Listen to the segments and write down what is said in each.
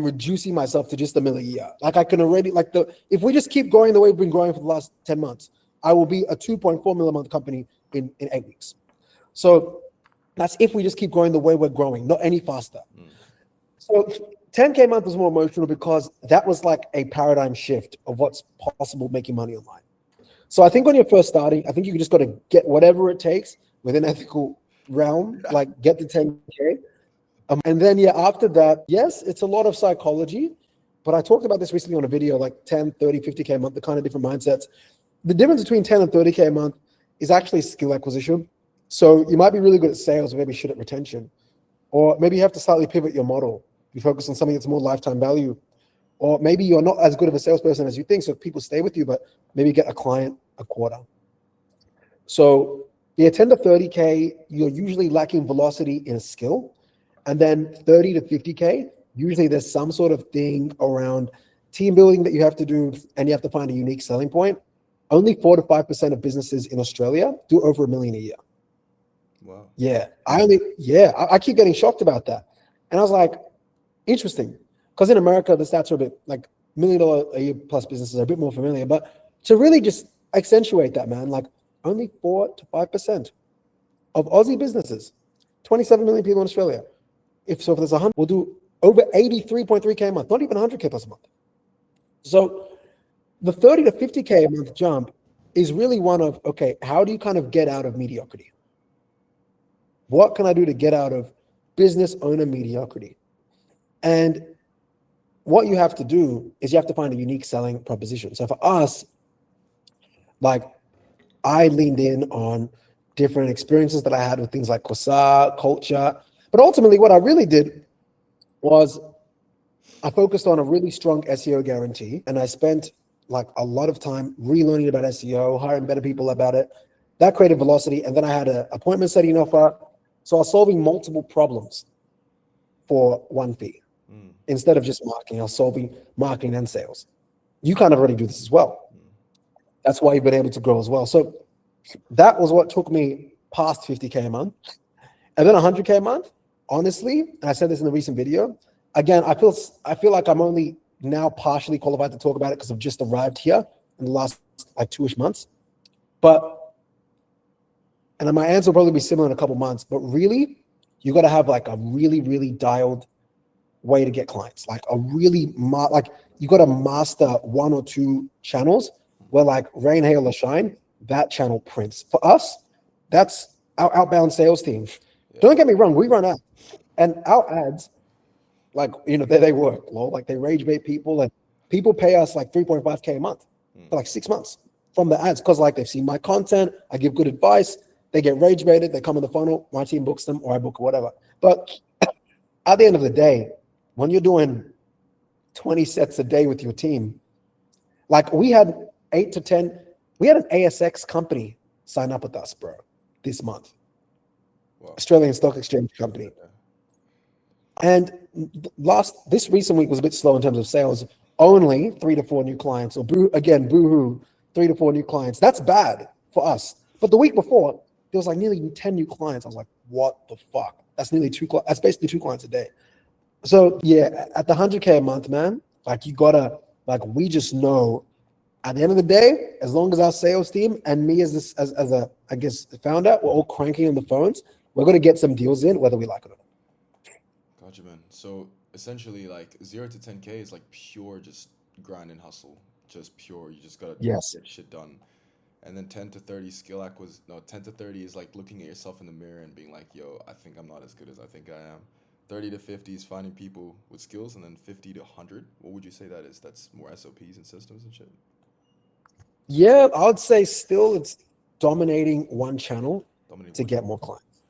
reducing myself to just $1 million a year. Like I can already, if we just keep growing the way we've been growing for the last 10 months, I will be a 2.4 million a month company in 8 weeks. So that's if we just keep growing the way we're growing, not any faster. So 10K a month was more emotional because that was like a paradigm shift of what's possible making money online. So I think when you're first starting, I think you just got to get whatever it takes within ethical realm, like get the 10K. And then, after that, yes, it's a lot of psychology, but I talked about this recently on a video, like 10, 30, 50K a month, the kind of different mindsets. The difference between 10 and 30K a month is actually skill acquisition. So you might be really good at sales, or maybe shit at retention, or maybe you have to slightly pivot your model. You focus on something that's more lifetime value, or maybe you're not as good of a salesperson as you think, so people stay with you, but maybe get a client a quarter. So 10 to 30K, you're usually lacking velocity in a skill. And then 30 to 50K, usually there's some sort of thing around team building that you have to do, and you have to find a unique selling point. Only 4 to 5% of businesses in Australia do over $1 million a year. Wow. Yeah, I keep getting shocked about that. And I was like, interesting. Because in America, the stats are a bit like $1 million a year plus businesses are a bit more familiar. But to really just accentuate that, man, like only 4 to 5% of Aussie businesses, 27 million people in Australia. If there's 100, we'll do over 83.3K a month, not even 100K plus a month. So the 30 to 50K a month jump is really one of, okay, how do you kind of get out of mediocrity? What can I do to get out of business owner mediocrity? And what you have to do is you have to find a unique selling proposition. So for us, like I leaned in on different experiences that I had with things like Kosa, culture. But ultimately, what I really did was I focused on a really strong SEO guarantee, and I spent like a lot of time relearning about SEO, hiring better people about it. That created velocity, and then I had an appointment setting offer. So I was solving multiple problems for one fee. Instead of just marketing, I was solving marketing and sales. You kind of already do this as well. That's why you've been able to grow as well. So that was what took me past 50K a month. And then 100K a month. Honestly, and I said this in a recent video, again, I feel like I'm only now partially qualified to talk about it because I've just arrived here in the last like 2-ish months. And then my answer will probably be similar in a couple months, but really, you got to have like a really, really dialed way to get clients. Like a really, you got to master 1 or 2 channels where like rain, hail, or shine, that channel prints. For us, that's our outbound sales team. Yeah. Don't get me wrong, we run ads. And our ads, like, they work, like they rage bait people, and people pay us like 3.5K a month for like 6 months from the ads because like they've seen my content, I give good advice, they get rage baited, they come in the funnel, my team books them or I book or whatever. But at the end of the day, when you're doing 20 sets a day with your team, like we had 8 to 10, we had an ASX company sign up with us, bro, this month. Wow. Australian Stock Exchange company. And this recent week was a bit slow in terms of sales. Only 3 to 4 new clients. Or boohoo, 3 to 4 new clients. That's bad for us. But the week before, there was like nearly 10 new clients. I was like, what the fuck? That's that's basically 2 clients a day. So yeah, at the 100K a month, man, like you gotta, like we just know at the end of the day, as long as our sales team and me as a I guess founder, we're all cranking on the phones, we're gonna get some deals in whether we like it or not. Gotcha, man. So essentially like 0 to 10K is like pure just grind and hustle. Just pure. You just gotta get shit done. And then 10 to 30 10 to 30 is like looking at yourself in the mirror and being like, yo, I think I'm not as good as I think I am. 30 to 50 is finding people with skills, and then 50 to 100, what would you say that is? That's more SOPs and systems and shit? Yeah, I would say still it's dominating one channel to get more clients.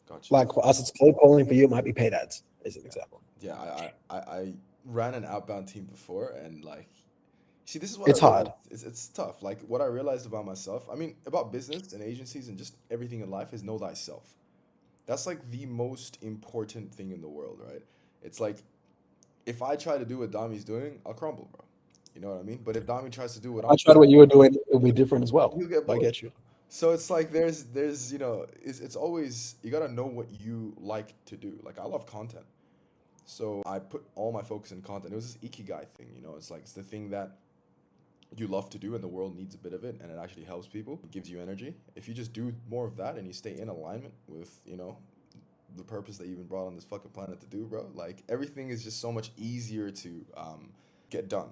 Gotcha. Like for us, it's cold calling. For you, it might be paid ads, as an example. Yeah, I ran an outbound team before, and like, see, this is what it's hard. It's tough. Like what I realized about myself, I mean, about business and agencies and just everything in life is know thyself. That's like the most important thing in the world, right? It's like, if I try to do what Dami's doing, I'll crumble, bro. You know what I mean? But if Dami tries to do what I tried what you were doing, it'll be different as well. I get you. So it's like there's it's always, you gotta know what you like to do. Like I love content. So I put all my focus in content. It was this ikigai thing, it's like it's the thing that you love to do and the world needs a bit of it and it actually helps people, it gives you energy. If you just do more of that and you stay in alignment with, the purpose that you've been brought on this fucking planet to do, bro, like everything is just so much easier to get done.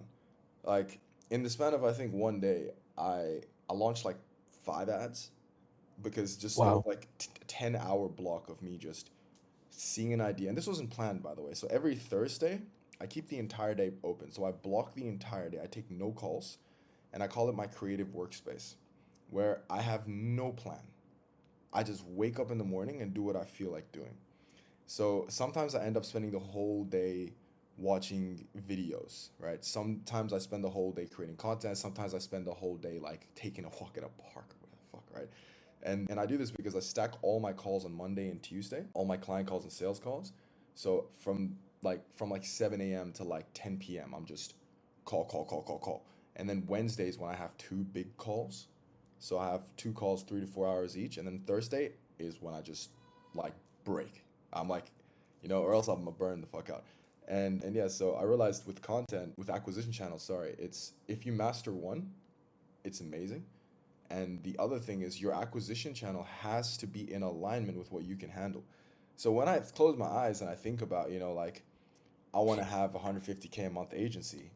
Like in the span of I think one day, I launched like 5 ads because just it was Wow. like 10-hour block of me just seeing an idea. And this wasn't planned, by the way. So every Thursday, I keep the entire day open. So I block the entire day. I take no calls, and I call it my creative workspace, where I have no plan. I just wake up in the morning and do what I feel like doing. So sometimes I end up spending the whole day watching videos, right? Sometimes I spend the whole day creating content. Sometimes I spend the whole day like taking a walk at a park or whatever the fuck, right? And I do this because I stack all my calls on Monday and Tuesday, all my client calls and sales calls. So from like 7 a.m. to like 10 p.m. I'm just call, call, call, call, call. And then Wednesdays when I have two big calls. So I have two calls, 3 to 4 hours each. And then Thursday is when I just like break. I'm like, or else I'm gonna burn the fuck out. And yeah, so I realized with content, with acquisition channels, sorry, it's if you master one, it's amazing. And the other thing is your acquisition channel has to be in alignment with what you can handle. So when I close my eyes and I think about, like I want to have 150K a month agency,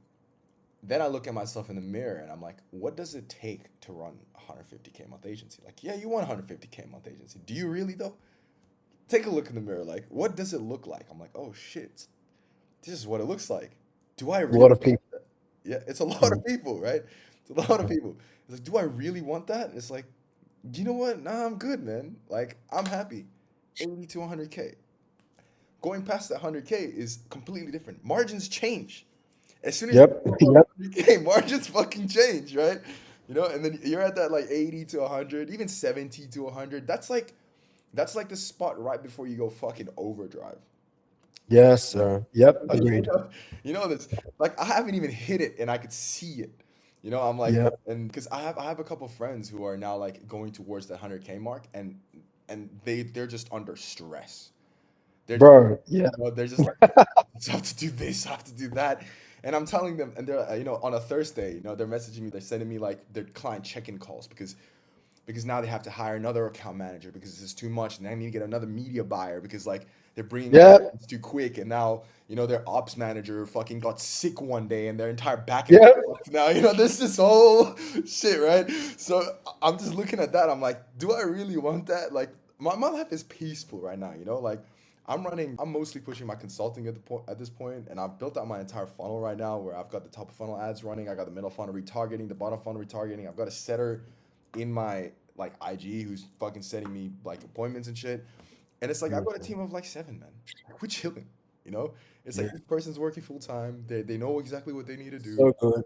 then I look at myself in the mirror and I'm like, what does it take to run 150K a month agency? Like, yeah, you want 150K a month agency. Do you really though? Take a look in the mirror. Like, what does it look like? I'm like, oh shit, this is what it looks like. Do I A lot really of people. want that? Yeah, it's a lot Mm. of people, right? It's a lot of Yeah. people. It's like, do I really want that? It's like, you know what? Nah, I'm good, man. Like, I'm happy. 80 to 100K. Going past that 100K is completely different. Margins change. As soon as you Yep. go above Yep. 100K, margins fucking change, right? And then you're at that like 80 to 100, even 70 to 100. That's like the spot right before you go fucking overdrive. Yes, sir. Yep. you Agreed. know, this like I haven't even hit it and I could see it. I'm like, Yep. and because I have a couple friends who are now like going towards the 100K mark and they're just under stress. They're just Bro. Yeah. they're just like, I have to do this, I have to do that. And I'm telling them, and they're on a Thursday, they're messaging me, they're sending me like their client check-in calls because now they have to hire another account manager because this is too much, and they need to get another media buyer because like they're bringing on Yep. clients too quick, and now their ops manager fucking got sick one day, and their entire back end Yep. fucked now. There's this whole shit, right? So I'm just looking at that. I'm like, do I really want that? Like, my life is peaceful right now. Like I'm mostly pushing my consulting at this point, and I've built out my entire funnel right now where I've got the top of funnel ads running, I got the middle funnel retargeting, the bottom funnel retargeting. I've got a setter in my like IG who's fucking sending me like appointments and shit. And it's like I've got a Beautiful. team of like 7 men. Like, we're chilling, It's like Yeah. each person's working full time. They know exactly what they need to do. So good.